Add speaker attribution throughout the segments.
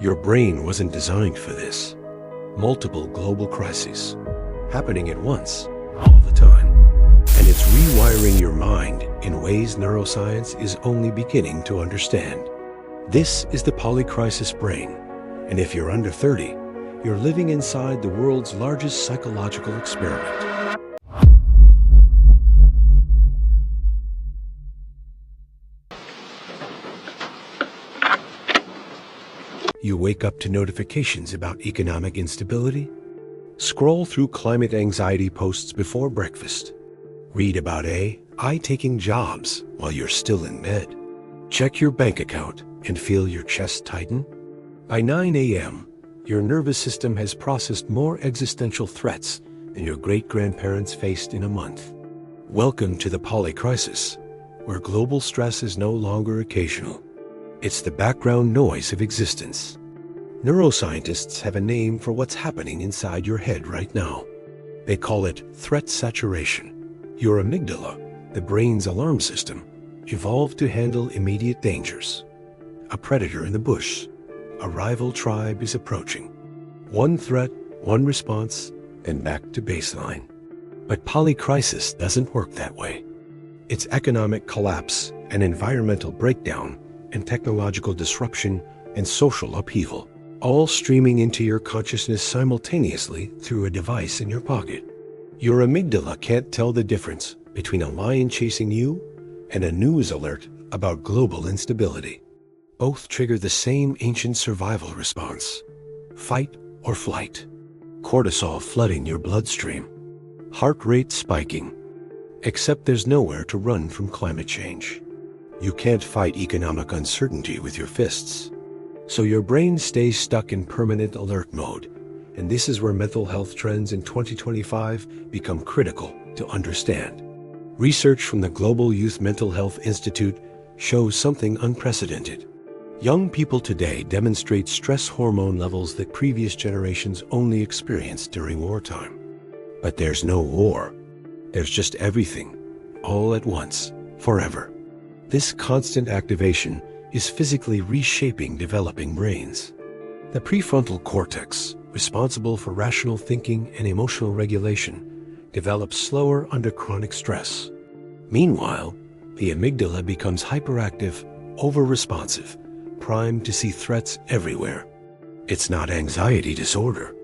Speaker 1: Your brain wasn't designed for this. Multiple global crises, happening at once, all the time. And it's rewiring your mind in ways neuroscience is only beginning to understand. This is the Polycrisis Brain, and if you're under 30, you're living inside the world's largest psychological experiment. You wake up to notifications about economic instability, scroll through climate anxiety posts before breakfast, read about AI taking jobs while you're still in bed, check your bank account and feel your chest tighten. By 9 a.m., your nervous system has processed more existential threats than your great-grandparents faced in a month. Welcome to the Polycrisis, where global stress is no longer occasional. It's the background noise of existence. Neuroscientists have a name for what's happening inside your head right now. They call it threat saturation. Your amygdala, the brain's alarm system, evolved to handle immediate dangers. A predator in the bush. A rival tribe is approaching. One threat, one response, and back to baseline. But polycrisis doesn't work that way. It's economic collapse and environmental breakdown and technological disruption and social upheaval, all streaming into your consciousness simultaneously through a device in your pocket. Your amygdala can't tell the difference between a lion chasing you and a news alert about global instability. Both trigger the same ancient survival response: fight or flight. Cortisol flooding your bloodstream, heart rate spiking. Except there's nowhere to run from climate change. You can't fight economic uncertainty with your fists. So your brain stays stuck in permanent alert mode. And this is where mental health trends in 2025 become critical to understand. Research from the Global Youth Mental Health Institute shows something unprecedented. Young people today demonstrate stress hormone levels that previous generations only experienced during wartime. But there's no war. There's just everything, all at once, forever. This constant activation is physically reshaping developing brains. The prefrontal cortex, responsible for rational thinking and emotional regulation, develops slower under chronic stress. Meanwhile, the amygdala becomes hyperactive, over-responsive, primed to see threats everywhere. It's not anxiety disorder.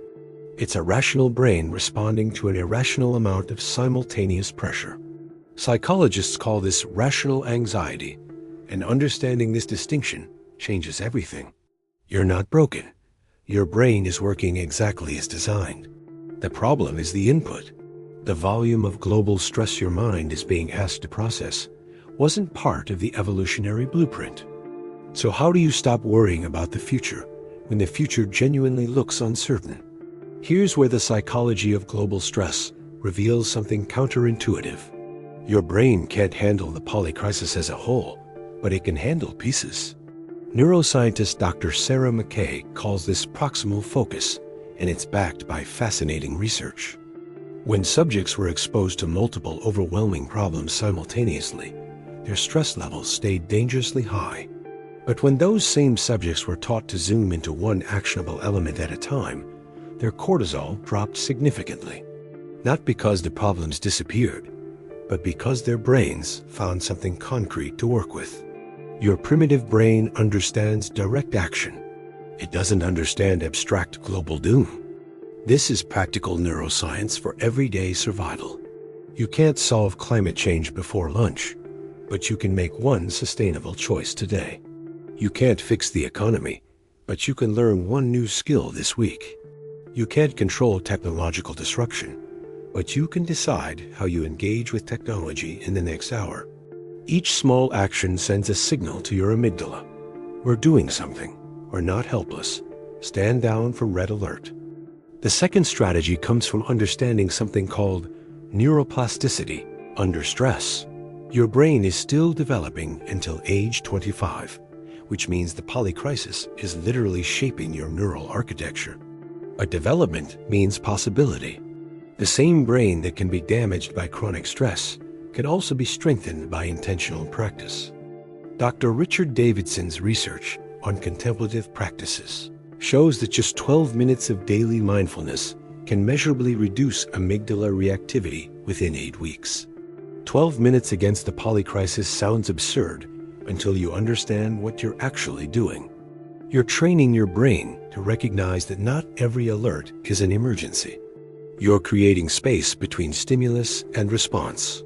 Speaker 1: It's a rational brain responding to an irrational amount of simultaneous pressure. Psychologists call this rational anxiety, and understanding this distinction changes everything. You're not broken. Your brain is working exactly as designed. The problem is the input. The volume of global stress your mind is being asked to process wasn't part of the evolutionary blueprint. So how do you stop worrying about the future when the future genuinely looks uncertain? Here's where the psychology of global stress reveals something counterintuitive. Your brain can't handle the polycrisis as a whole, but it can handle pieces. Neuroscientist Dr. Sarah McKay calls this proximal focus, and it's backed by fascinating research. When subjects were exposed to multiple overwhelming problems simultaneously, their stress levels stayed dangerously high. But when those same subjects were taught to zoom into one actionable element at a time, their cortisol dropped significantly. Not because the problems disappeared, but because their brains found something concrete to work with. Your primitive brain understands direct action. It doesn't understand abstract global doom. This is practical neuroscience for everyday survival. You can't solve climate change before lunch, but you can make one sustainable choice today. You can't fix the economy, but you can learn one new skill this week. You can't control technological disruption, but you can decide how you engage with technology in the next hour. Each small action sends a signal to your amygdala. We're doing something. We're not helpless. Stand down from red alert. The second strategy comes from understanding something called neuroplasticity under stress. Your brain is still developing until age 25, which means the polycrisis is literally shaping your neural architecture. But development means possibility. The same brain that can be damaged by chronic stress can also be strengthened by intentional practice. Dr. Richard Davidson's research on contemplative practices shows that just 12 minutes of daily mindfulness can measurably reduce amygdala reactivity within 8 weeks. 12 minutes against the polycrisis sounds absurd until you understand what you're actually doing. You're training your brain to recognize that not every alert is an emergency. You're creating space between stimulus and response.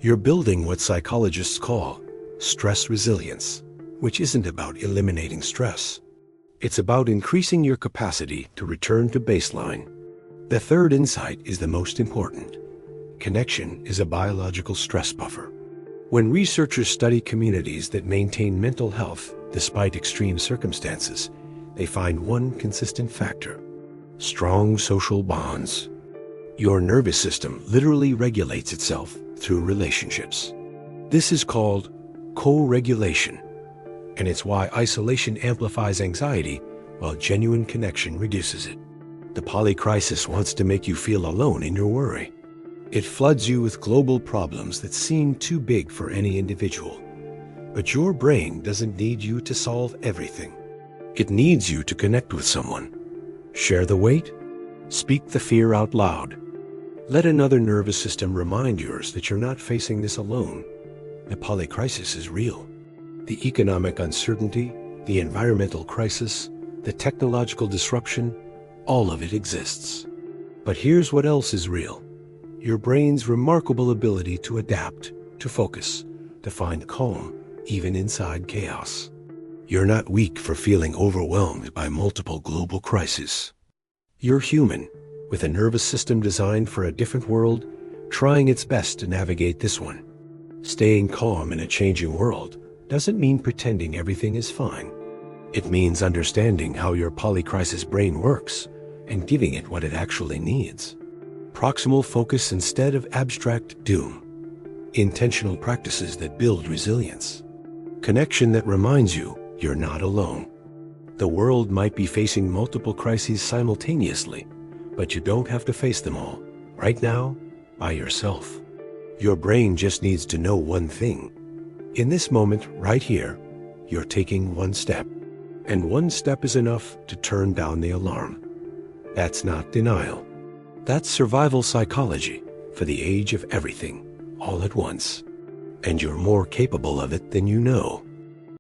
Speaker 1: You're building what psychologists call stress resilience, which isn't about eliminating stress. It's about increasing your capacity to return to baseline. The third insight is the most important. Connection is a biological stress buffer. When researchers study communities that maintain mental health despite extreme circumstances, they find one consistent factor: strong social bonds. Your nervous system literally regulates itself through relationships. This is called co-regulation, and it's why isolation amplifies anxiety while genuine connection reduces it. The polycrisis wants to make you feel alone in your worry. It floods you with global problems that seem too big for any individual. But your brain doesn't need you to solve everything. It needs you to connect with someone. Share the weight. Speak the fear out loud. Let another nervous system remind yours that you're not facing this alone. The polycrisis is real. The economic uncertainty, the environmental crisis, the technological disruption, all of it exists. But here's what else is real. Your brain's remarkable ability to adapt, to focus, to find calm, even inside chaos. You're not weak for feeling overwhelmed by multiple global crises. You're human, with a nervous system designed for a different world, trying its best to navigate this one. Staying calm in a changing world doesn't mean pretending everything is fine. It means understanding how your polycrisis brain works and giving it what it actually needs. Proximal focus instead of abstract doom. Intentional practices that build resilience. Connection that reminds you you're not alone. The world might be facing multiple crises simultaneously, but you don't have to face them all, right now, by yourself. Your brain just needs to know one thing. In this moment, right here, you're taking one step. And one step is enough to turn down the alarm. That's not denial. That's survival psychology for the age of everything, all at once. And you're more capable of it than you know.